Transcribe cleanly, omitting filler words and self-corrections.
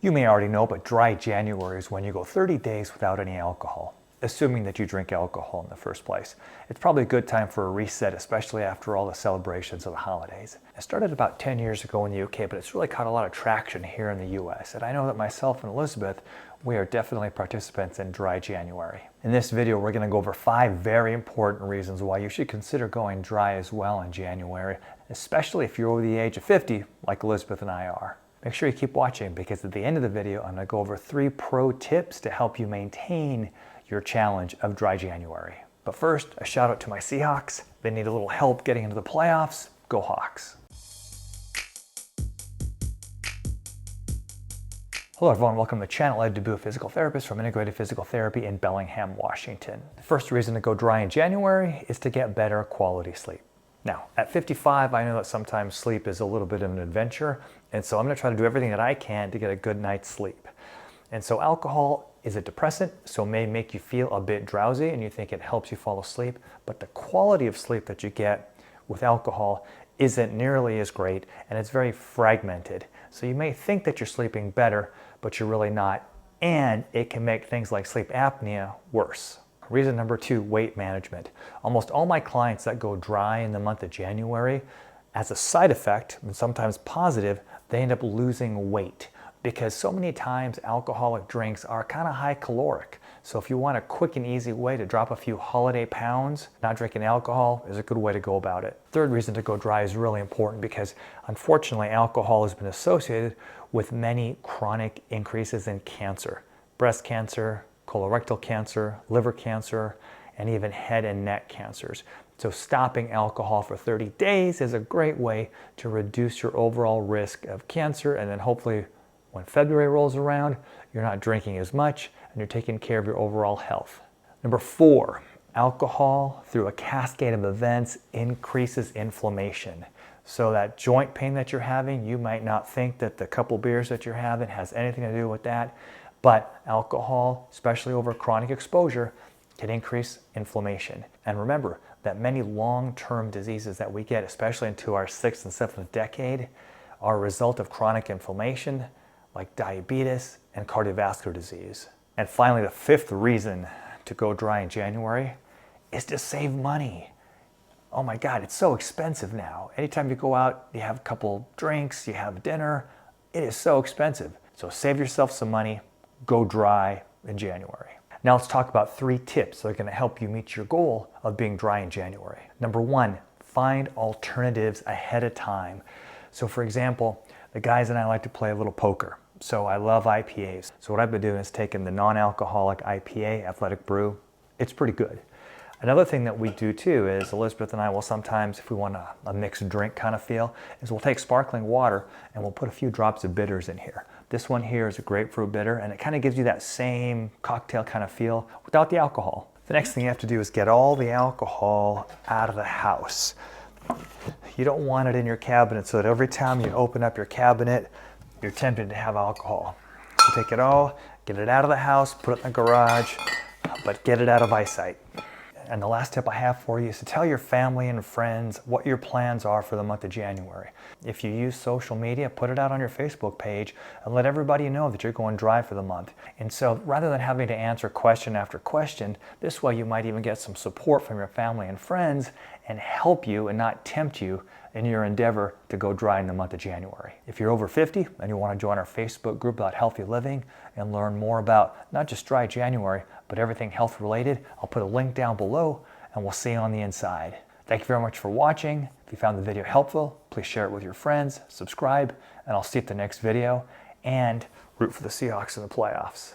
You may already know, but dry January is when you go 30 days without any alcohol, assuming that you drink alcohol in the first place. It's probably a good time for a reset, especially after all the celebrations of the holidays. It started about 10 years ago in the UK, but it's really caught a lot of traction here in the US. And I know that myself and Elizabeth, we are definitely participants in dry January. In this video, we're going to go over 5 very important reasons why you should consider going dry as well in January, especially if you're over the age of 50, like Elizabeth and I are. Make sure you keep watching, because at the end of the video, I'm going to go over 3 pro tips to help you maintain your challenge of dry January. But first, a shout out to my Seahawks. They need a little help getting into the playoffs. Go Hawks. Hello everyone, welcome to the channel. Ed Dubu, a physical therapist from Integrated Physical Therapy in Bellingham, Washington. The first reason to go dry in January is to get better quality sleep. Now, at 55, I know that sometimes sleep is a little bit of an adventure, and so I'm going to try to do everything that I can to get a good night's sleep. And so alcohol is a depressant, so it may make you feel a bit drowsy and you think it helps you fall asleep, but the quality of sleep that you get with alcohol isn't nearly as great, and it's very fragmented. So you may think that you're sleeping better, but you're really not, and it can make things like sleep apnea worse. Reason number 2, weight management. Almost all my clients that go dry in the month of January, as a side effect, and sometimes positive, they end up losing weight, because so many times alcoholic drinks are kind of high caloric. So if you want a quick and easy way to drop a few holiday pounds, not drinking alcohol is a good way to go about it. Third reason to go dry is really important, because unfortunately alcohol has been associated with many chronic increases in cancer. Breast cancer, colorectal cancer, liver cancer, and even head and neck cancers. So stopping alcohol for 30 days is a great way to reduce your overall risk of cancer, and then hopefully when February rolls around, you're not drinking as much and you're taking care of your overall health. Number 4, alcohol through a cascade of events increases inflammation. So that joint pain that you're having, you might not think that the couple beers that you're having has anything to do with that, but alcohol, especially over chronic exposure, can increase inflammation. And remember that many long-term diseases that we get, especially into our 6th and 7th decade, are a result of chronic inflammation, like diabetes and cardiovascular disease. And finally, the 5th reason to go dry in January is to save money. Oh my God, it's so expensive now. Anytime you go out, you have a couple drinks, you have dinner, it is so expensive. So save yourself some money, go dry in January. Now let's talk about 3 tips that are going to help you meet your goal of being dry in January. Number 1, find alternatives ahead of time. So for example, the guys and I like to play a little poker. So I love IPAs. So what I've been doing is taking the non-alcoholic IPA, Athletic Brew. It's pretty good. Another thing that we do too is Elizabeth and I will sometimes, if we want a mixed drink kind of feel, is we'll take sparkling water and we'll put a few drops of bitters in here. This one here is a grapefruit bitter, and it kind of gives you that same cocktail kind of feel without the alcohol. The next thing you have to do is get all the alcohol out of the house. You don't want it in your cabinet so that every time you open up your cabinet, you're tempted to have alcohol. So take it all, get it out of the house, put it in the garage, but get it out of eyesight. And the last tip I have for you is to tell your family and friends what your plans are for the month of January. If you use social media, put it out on your Facebook page and let everybody know that you're going dry for the month. And so rather than having to answer question after question, this way you might even get some support from your family and friends and help you and not tempt you in your endeavor to go dry in the month of January. If you're over 50 and you want to join our Facebook group about healthy living and learn more about not just dry January, but everything health related, I'll put a link down below and we'll see you on the inside. Thank you very much for watching. If you found the video helpful, please share it with your friends, subscribe, and I'll see you at the next video, and root for the Seahawks in the playoffs.